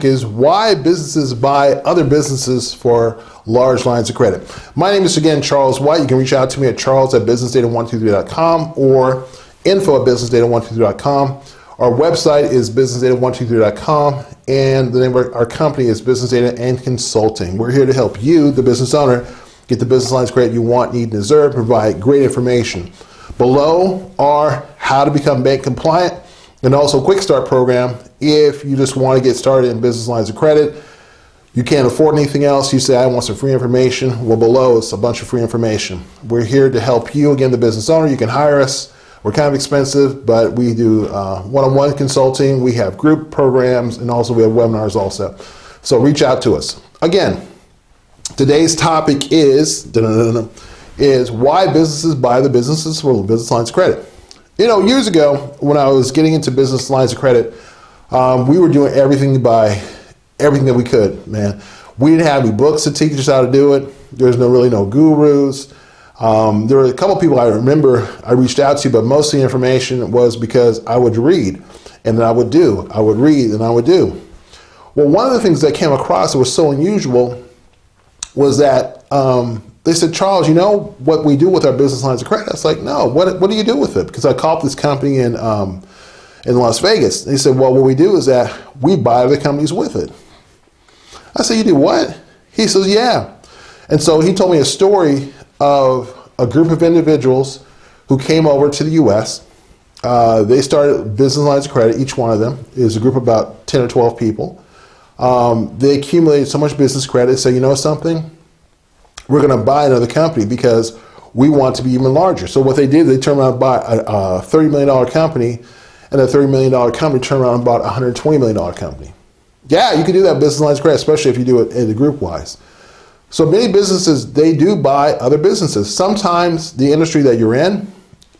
topic is why businesses buy other businesses for large lines of credit. My name is again Charles White. You can reach out to me at charles@businessdata123.com or info@businessdata123.com. Our website is businessdata123.com, and the name of our company is Business Data and Consulting. We're here to help you, the business owner, get the business lines of credit you want, need, and deserve, provide great information. Below are how to become bank compliant, and also a quick start program if you just want to get started in business lines of credit. You can't afford anything else. You say, I want some free information. Well, below is a bunch of free information. We're here to help you, again, the business owner. You can hire us. We're kind of expensive, but we do one-on-one consulting. We have group programs, and also we have webinars also. So reach out to us. Again, today's topic is why businesses buy the businesses for business lines of credit. You know, years ago, when I was getting into business lines of credit, we were doing everything that we could, man. We didn't have any books to teach us how to do it. There's really no gurus. There were a couple people I remember I reached out to, but most of the information was because I would read, and then I would do. I would read, and I would do. Well, one of the things that came across that was so unusual was that they said, Charles, you know what we do with our business lines of credit? I was like, no, what do you do with it? Because I called this company in Las Vegas. They said, well, what we do is that we buy other companies with it. I said, you do what? He says, yeah. And so he told me a story of a group of individuals who came over to the U.S. They started business lines of credit, each one of them. It was a group of about 10 or 12 people. They accumulated so much business credit, so you know something? We're going to buy another company because we want to be even larger. So what they did, they turned around and bought a $30 million company, and that $30 million company turned around and bought a $120 million company. Yeah, you can do that business lines of credit, especially if you do it in the group-wise. So many businesses, they do buy other businesses. Sometimes the industry that you're in,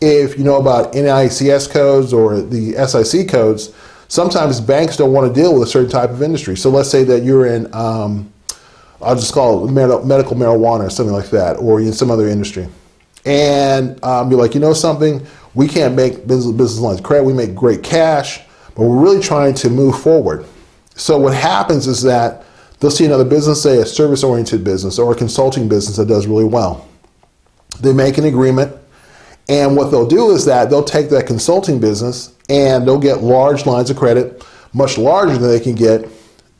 if you know about NAICS codes or the SIC codes, sometimes banks don't want to deal with a certain type of industry. So let's say that you're in, I'll just call it medical marijuana or something like that, or in some other industry. And you're like, you know something? We can't make business lines of credit. We make great cash, but we're really trying to move forward. So what happens is that they'll see another business, say a service-oriented business or a consulting business that does really well. They make an agreement, and what they'll do is that they'll take that consulting business and they'll get large lines of credit, much larger than they can get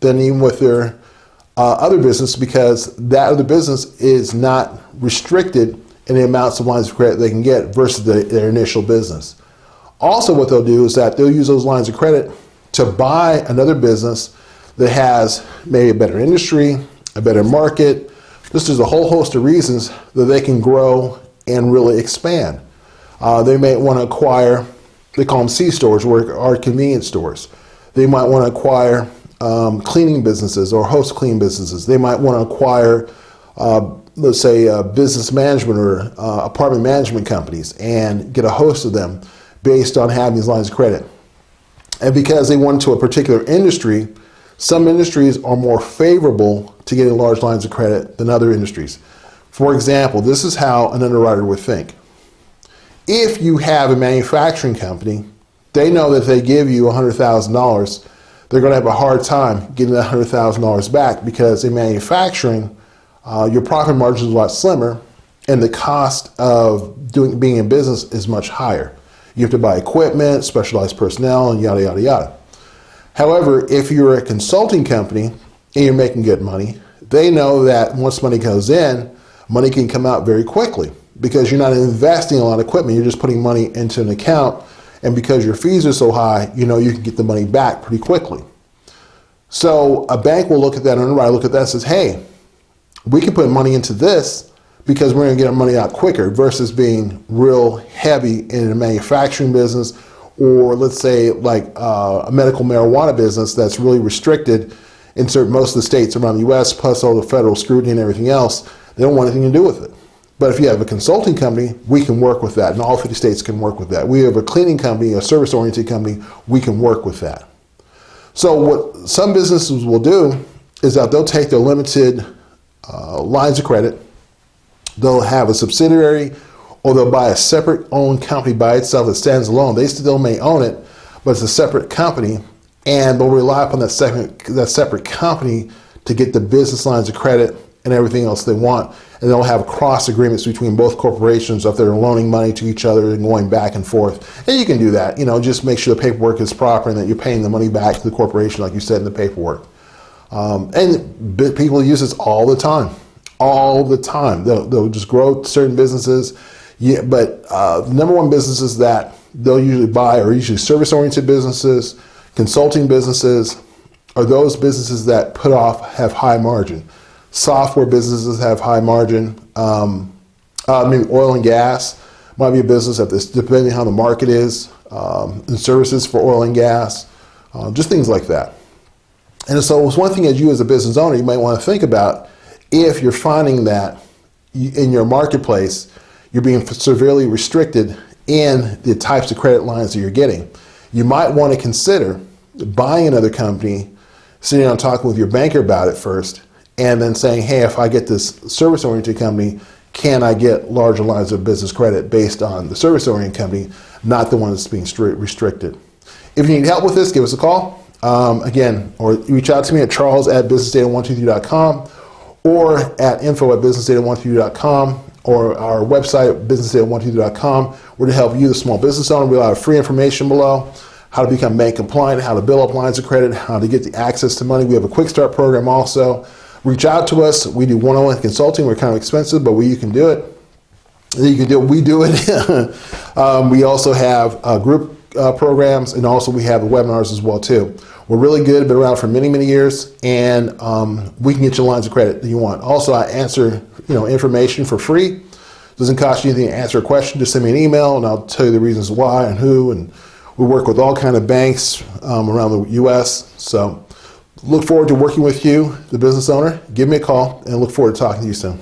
than even with their other business, because that other business is not restricted in the amounts of lines of credit they can get versus their initial business. Also, what they'll do is that they'll use those lines of credit to buy another business that has maybe a better industry, a better market. Just there's a whole host of reasons that they can grow and really expand. They may want to acquire, they call them C-stores, or are convenience stores. They might want to acquire cleaning businesses or host clean businesses. They might want to acquire, let's say, business management or apartment management companies and get a host of them based on having these lines of credit. And because they went to a particular industry, some industries are more favorable to getting large lines of credit than other industries. For example, this is how an underwriter would think. If you have a manufacturing company, they know that if they give you $100,000, they're going to have a hard time getting that $100,000 back, because in manufacturing, your profit margin is a lot slimmer, and the cost of being in business is much higher. You have to buy equipment, specialized personnel, and yada, yada, yada. However, if you're a consulting company and you're making good money, they know that once money goes in, money can come out very quickly, because you're not investing in a lot of equipment. You're just putting money into an account, and because your fees are so high, you know you can get the money back pretty quickly. So a bank will look at that, and underwriter look at that and says, hey, we can put money into this because we're going to get our money out quicker, versus being real heavy in a manufacturing business, or let's say like a medical marijuana business that's really restricted in most of the states around the U.S., plus all the federal scrutiny and everything else. They don't want anything to do with it. But if you have a consulting company, we can work with that, and all 50 states can work with that. We have a cleaning company, a service-oriented company, we can work with that. So what some businesses will do is that they'll take their limited lines of credit, they'll have a subsidiary, or they'll buy a separate owned company by itself that stands alone. They still may own it, but it's a separate company, and they'll rely upon that separate company to get the business lines of credit and everything else they want. And they'll have cross agreements between both corporations if they're loaning money to each other and going back and forth. And you can do that, just make sure the paperwork is proper and that you're paying the money back to the corporation like you said in the paperwork. And people use this all the time. All the time. They'll just grow certain businesses. Yeah, but the number one businesses that they'll usually buy are usually service-oriented businesses, consulting businesses, are those businesses that have high margin. Software businesses have high margin. Maybe oil and gas might be a business depending on how the market is, and services for oil and gas, just things like that. And so it's one thing as you as a business owner, you might want to think about if you're finding that in your marketplace, you're being severely restricted in the types of credit lines that you're getting. You might want to consider buying another company, sitting down talking with your banker about it first, and then saying, hey, if I get this service-oriented company, can I get larger lines of business credit based on the service-oriented company, not the one that's being restricted? If you need help with this, give us a call. Or reach out to me at charles@businessdata123.com or at info@businessdata123.com or our website, businessdata123.com. We're to help you, the small business owner. We have free information below, how to become bank compliant, how to build up lines of credit, how to get the access to money. We have a quick start program also. Reach out to us. We do one-on-one consulting. We're kind of expensive, but you can do it. We do it. We also have group programs, and also we have webinars as well too. We're really good, been around for many, many years, and we can get you lines of credit that you want. Also, I answer information for free. Doesn't cost you anything to answer a question. Just send me an email, and I'll tell you the reasons why and who. And we work with all kind of banks around the U.S. So look forward to working with you, the business owner. Give me a call, and look forward to talking to you soon.